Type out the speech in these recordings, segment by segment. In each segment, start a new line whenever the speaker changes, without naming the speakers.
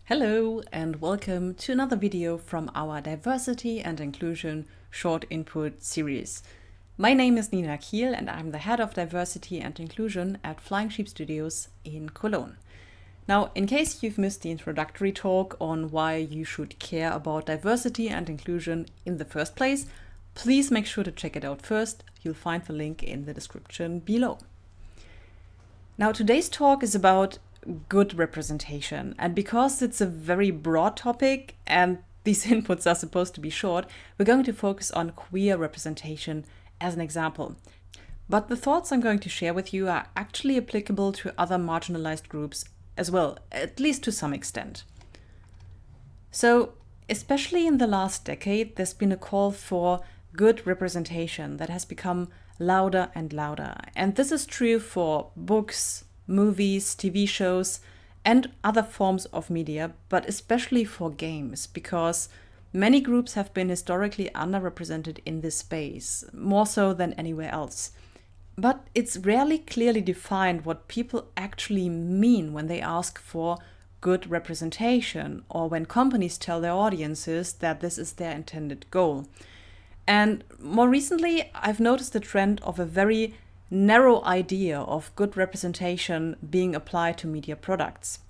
Hello and welcome to another video from our Diversity and Inclusion Short Input series. My name is Nina Kiel and I'm the Head of Diversity and Inclusion at Flying Sheep Studios in Cologne. Now, in case you've missed the introductory talk on why you should care about diversity and inclusion in the first place, please make sure to check it out first. You'll find the link in the description below. Now, today's talk is about good representation, and because it's a very broad topic and these inputs are supposed to be short, we're going to focus on queer representation as an example. But the thoughts I'm going to share with you are actually applicable to other marginalized groups as well, at least to some extent. So, especially in the last decade, there's been a call for good representation that has become louder and louder. And this is true for books, movies, TV shows, and other forms of media, but especially for games, because many groups have been historically underrepresented in this space, more so than anywhere else. But it's rarely clearly defined what people actually mean when they ask for good representation, or when companies tell their audiences that this is their intended goal. And more recently, I've noticed the trend of a very narrow idea of good representation being applied to media products.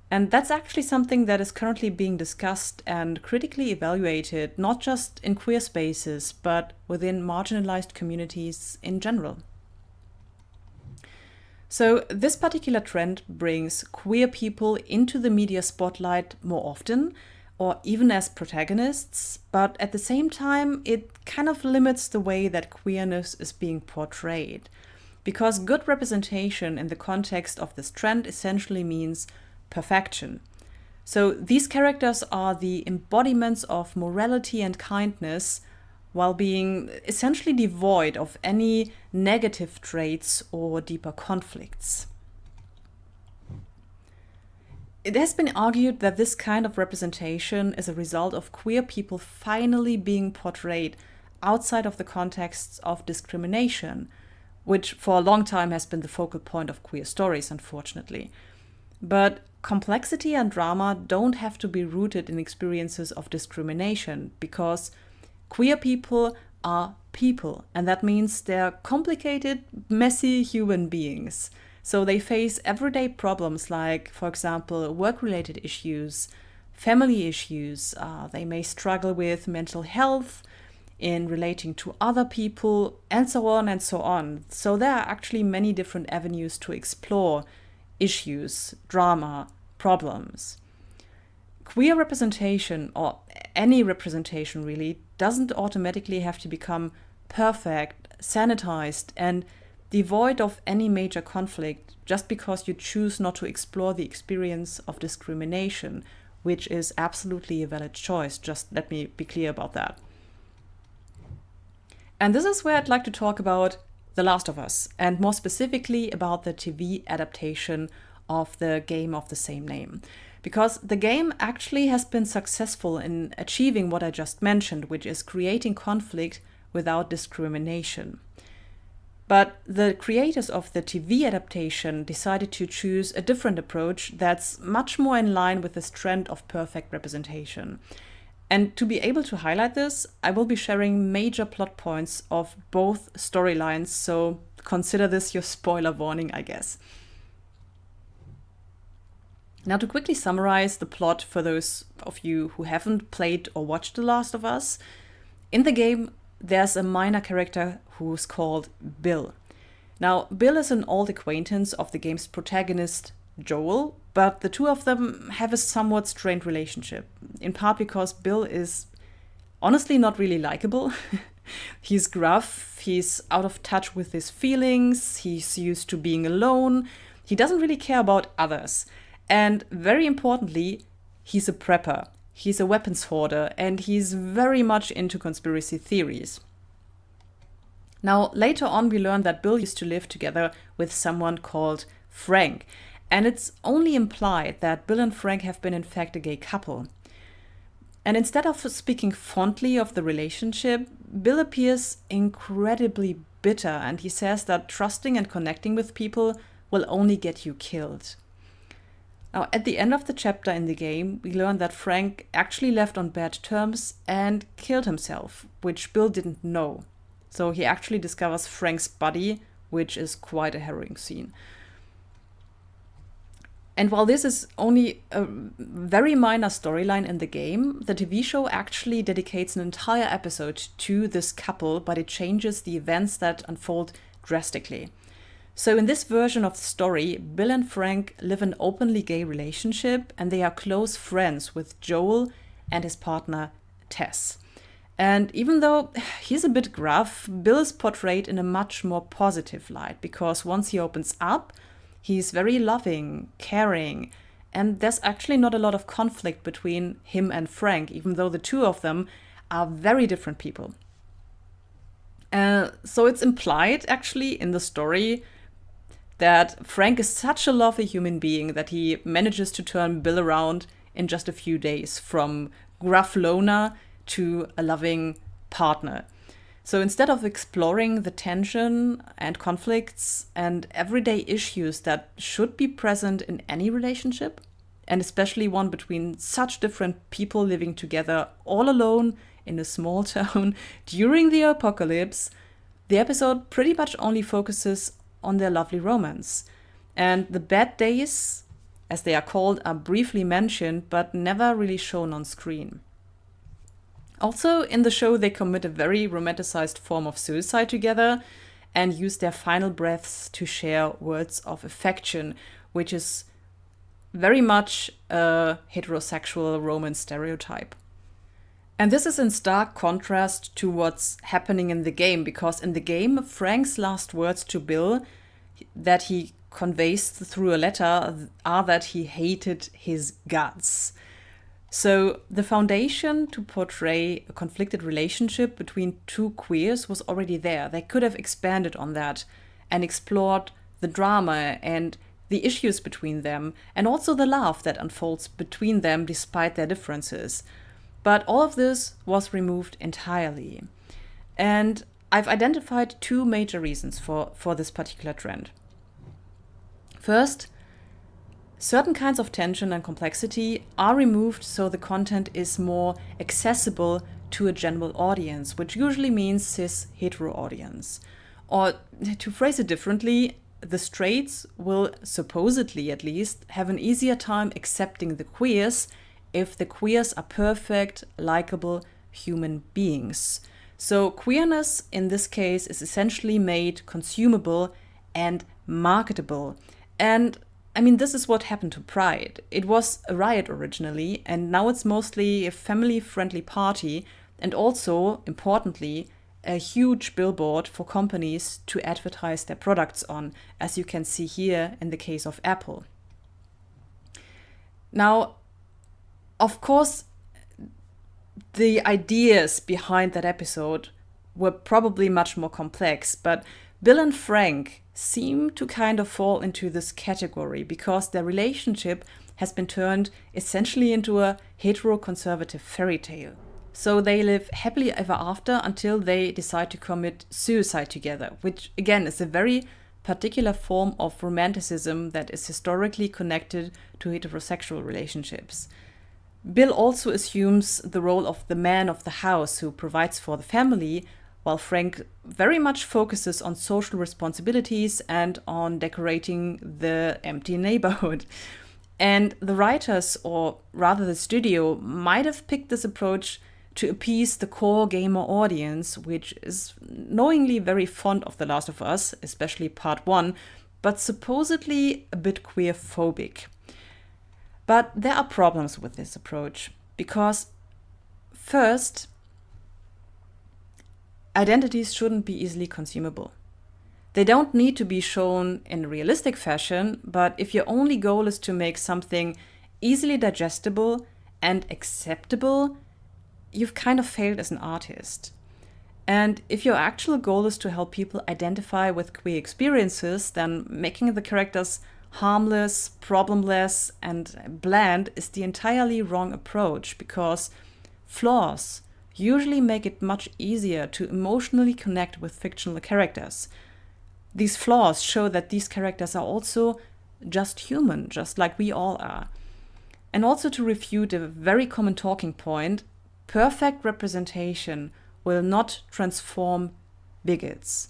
And that's actually something that is currently being discussed and critically evaluated, not just in queer spaces, but within marginalized communities in general. So this particular trend brings queer people into the media spotlight more often, or even as protagonists, but at the same time, it kind of limits the way that queerness is being portrayed. Because good representation in the context of this trend essentially means perfection. So these characters are the embodiments of morality and kindness, while being essentially devoid of any negative traits or deeper conflicts. It has been argued that this kind of representation is a result of queer people finally being portrayed outside of the contexts of discrimination, which for a long time has been the focal point of queer stories, unfortunately. But complexity and drama don't have to be rooted in experiences of discrimination, because queer people are people, and that means they're complicated, messy human beings. So they face everyday problems like, for example, work-related issues, family issues. They may struggle with mental health in relating to other people, and so on and so on. So there are actually many different avenues to explore issues, drama, problems. Queer representation, or any representation really, doesn't automatically have to become perfect, sanitized, and devoid of any major conflict just because you choose not to explore the experience of discrimination, which is absolutely a valid choice. Just let me be clear about that. And this is where I'd like to talk about The Last of Us, and more specifically about the TV adaptation of the game of the same name. Because the game actually has been successful in achieving what I just mentioned, which is creating conflict without discrimination. But the creators of the TV adaptation decided to choose a different approach that's much more in line with this trend of perfect representation. And to be able to highlight this, I will be sharing major plot points of both storylines, so consider this your spoiler warning, I guess. Now, to quickly summarize the plot for those of you who haven't played or watched The Last of Us, in the game, there's a minor character who's called Bill. Now, Bill is an old acquaintance of the game's protagonist, Joel, but the two of them have a somewhat strained relationship, in part because Bill is honestly not really likable. He's gruff, he's out of touch with his feelings, he's used to being alone, he doesn't really care about others, and very importantly, he's a prepper. He's a weapons hoarder, and he's very much into conspiracy theories. Now, later on, we learn that Bill used to live together with someone called Frank, and it's only implied that Bill and Frank have been in fact a gay couple. And instead of speaking fondly of the relationship, Bill appears incredibly bitter, and he says that trusting and connecting with people will only get you killed. Now, at the end of the chapter in the game, we learn that Frank actually left on bad terms and killed himself, which Bill didn't know. So he actually discovers Frank's body, which is quite a harrowing scene. And while this is only a very minor storyline in the game, the TV show actually dedicates an entire episode to this couple, but it changes the events that unfold drastically. So in this version of the story, Bill and Frank live an openly gay relationship, and they are close friends with Joel and his partner Tess. And even though he's a bit gruff, Bill is portrayed in a much more positive light, because once he opens up, he's very loving, caring, and there's actually not a lot of conflict between him and Frank, even though the two of them are very different people. So it's implied, actually, in the story that Frank is such a lovely human being that he manages to turn Bill around in just a few days, from gruff loner to a loving partner. So instead of exploring the tension and conflicts and everyday issues that should be present in any relationship, and especially one between such different people living together all alone in a small town during the apocalypse, the episode pretty much only focuses on their lovely romance. And the bad days, as they are called, are briefly mentioned but never really shown on screen. Also, in the show, they commit a very romanticized form of suicide together and use their final breaths to share words of affection, which is very much a heterosexual romance stereotype. And this is in stark contrast to what's happening in the game, because in the game, Frank's last words to Bill that he conveys through a letter are that he hated his guts. So the foundation to portray a conflicted relationship between two queers was already there. They could have expanded on that and explored the drama and the issues between them, and also the love that unfolds between them despite their differences. But all of this was removed entirely. And I've identified two major reasons for this particular trend. First, certain kinds of tension and complexity are removed so the content is more accessible to a general audience, which usually means cis hetero audience. Or to phrase it differently, the straights will supposedly at least have an easier time accepting the queers if the queers are perfect, likable human beings. So queerness in this case is essentially made consumable and marketable. And I mean, this is what happened to Pride. It was a riot originally, and now it's mostly a family-friendly party, and also, importantly, a huge billboard for companies to advertise their products on, as you can see here in the case of Apple. Now, of course, the ideas behind that episode were probably much more complex, but Bill and Frank seem to kind of fall into this category because their relationship has been turned essentially into a heteroconservative fairy tale. So they live happily ever after until they decide to commit suicide together, which again is a very particular form of romanticism that is historically connected to heterosexual relationships. Bill also assumes the role of the man of the house who provides for the family, while Frank very much focuses on social responsibilities and on decorating the empty neighborhood. And the writers, or rather the studio, might have picked this approach to appease the core gamer audience, which is knowingly very fond of The Last of Us, especially Part 1, but supposedly a bit queer-phobic. But there are problems with this approach, because first, identities shouldn't be easily consumable. They don't need to be shown in a realistic fashion, but if your only goal is to make something easily digestible and acceptable, you've kind of failed as an artist. And if your actual goal is to help people identify with queer experiences, then making the characters harmless, problemless, and bland is the entirely wrong approach, because flaws usually make it much easier to emotionally connect with fictional characters. These flaws show that these characters are also just human, just like we all are. And also to refute a very common talking point, perfect representation will not transform bigots.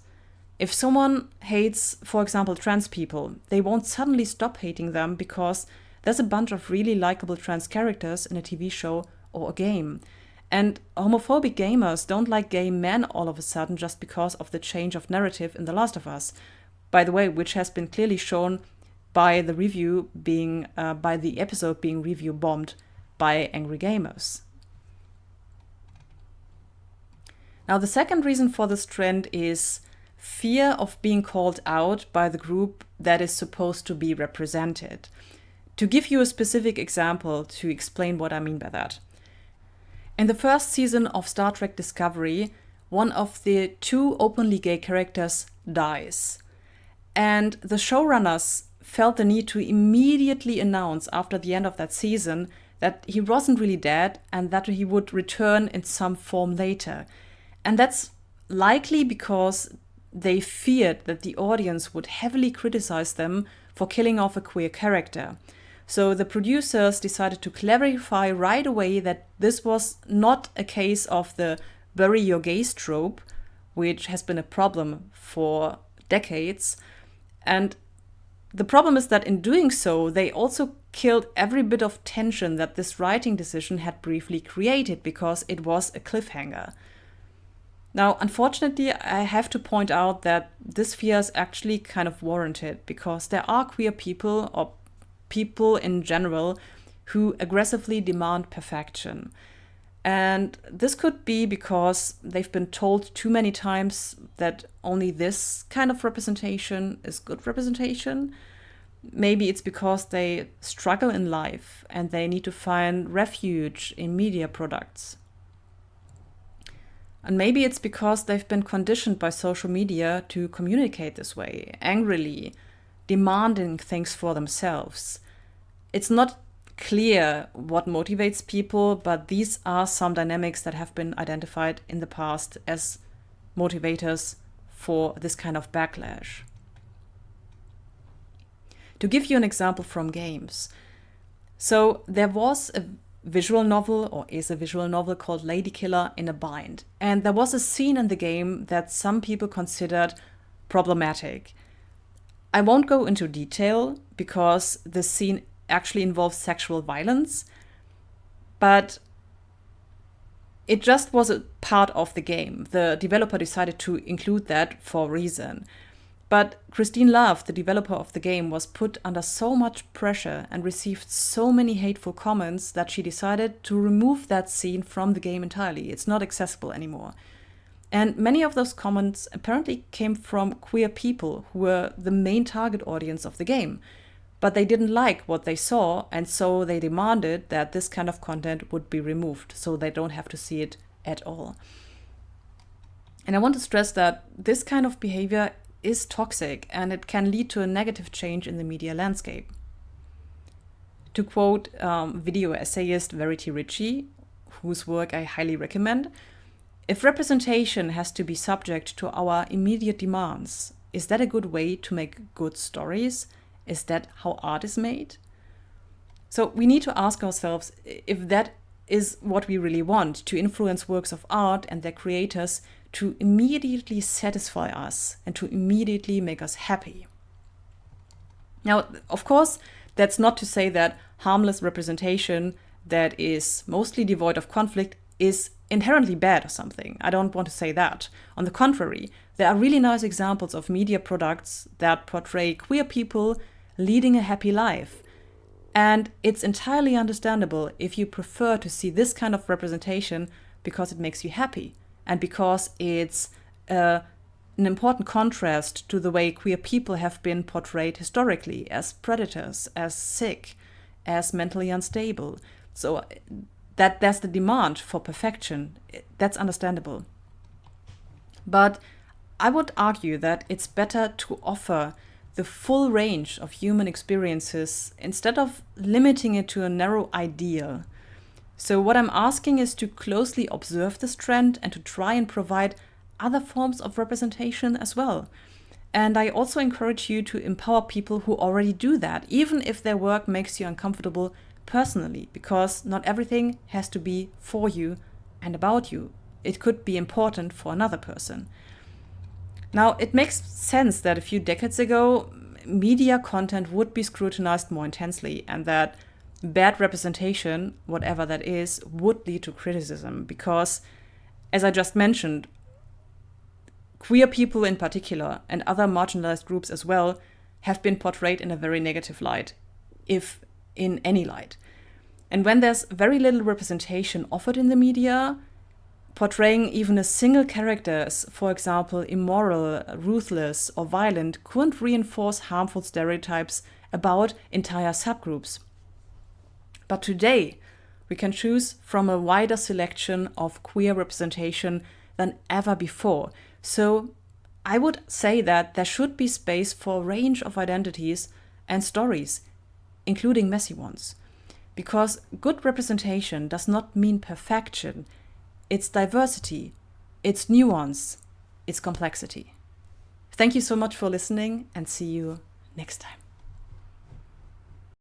If someone hates, for example, trans people, they won't suddenly stop hating them because there's a bunch of really likable trans characters in a TV show or a game. And homophobic gamers don't like gay men all of a sudden just because of the change of narrative in The Last of Us. By the way, which has been clearly shown by the episode being review bombed by angry gamers. Now, the second reason for this trend is fear of being called out by the group that is supposed to be represented. To give you a specific example to explain what I mean by that. In the first season of Star Trek Discovery, one of the two openly gay characters dies. And the showrunners felt the need to immediately announce after the end of that season that he wasn't really dead and that he would return in some form later. And that's likely because they feared that the audience would heavily criticize them for killing off a queer character. So the producers decided to clarify right away that this was not a case of the bury your gays trope, which has been a problem for decades. And the problem is that in doing so, they also killed every bit of tension that this writing decision had briefly created because it was a cliffhanger. Now, unfortunately, I have to point out that this fear is actually kind of warranted because there are queer people or people in general who aggressively demand perfection. And this could be because they've been told too many times that only this kind of representation is good representation. Maybe it's because they struggle in life and they need to find refuge in media products. And maybe it's because they've been conditioned by social media to communicate this way, angrily, demanding things for themselves. It's not clear what motivates people, but these are some dynamics that have been identified in the past as motivators for this kind of backlash. To give you an example from games. So there was a visual novel, or is a visual novel, called Lady Killer in a Bind. And there was a scene in the game that some people considered problematic. I won't go into detail because the scene actually involves sexual violence, but it just was a part of the game. The developer decided to include that for a reason. But Christine Love, the developer of the game, was put under so much pressure and received so many hateful comments that she decided to remove that scene from the game entirely. It's not accessible anymore. And many of those comments apparently came from queer people who were the main target audience of the game. But they didn't like what they saw, and so they demanded that this kind of content would be removed so they don't have to see it at all. And I want to stress that this kind of behavior is toxic and it can lead to a negative change in the media landscape. To quote video essayist Verity Ritchie, whose work I highly recommend, if representation has to be subject to our immediate demands, is that a good way to make good stories? Is that how art is made? So we need to ask ourselves if that is what we really want, to influence works of art and their creators to immediately satisfy us and to immediately make us happy. Now, of course, that's not to say that harmless representation that is mostly devoid of conflict is inherently bad or something. I don't want to say that. On the contrary, there are really nice examples of media products that portray queer people leading a happy life. And it's entirely understandable if you prefer to see this kind of representation because it makes you happy and because it's an important contrast to the way queer people have been portrayed historically as predators, as sick, as mentally unstable. So that there's the demand for perfection. That's understandable. But I would argue that it's better to offer the full range of human experiences instead of limiting it to a narrow ideal. So what I'm asking is to closely observe this trend and to try and provide other forms of representation as well. And I also encourage you to empower people who already do that, even if their work makes you uncomfortable personally, because not everything has to be for you and about you. It could be important for another person. Now, it makes sense that a few decades ago, media content would be scrutinized more intensely, and that bad representation, whatever that is, would lead to criticism, because, as I just mentioned, queer people in particular, and other marginalized groups as well, have been portrayed in a very negative light, if in any light. And when there's very little representation offered in the media, portraying even a single character as, for example, immoral, ruthless, or violent couldn't reinforce harmful stereotypes about entire subgroups. But today, we can choose from a wider selection of queer representation than ever before. So I would say that there should be space for a range of identities and stories, including messy ones. Because good representation does not mean perfection. It's diversity, it's nuance, it's complexity. Thank you so much for listening, and see you next time.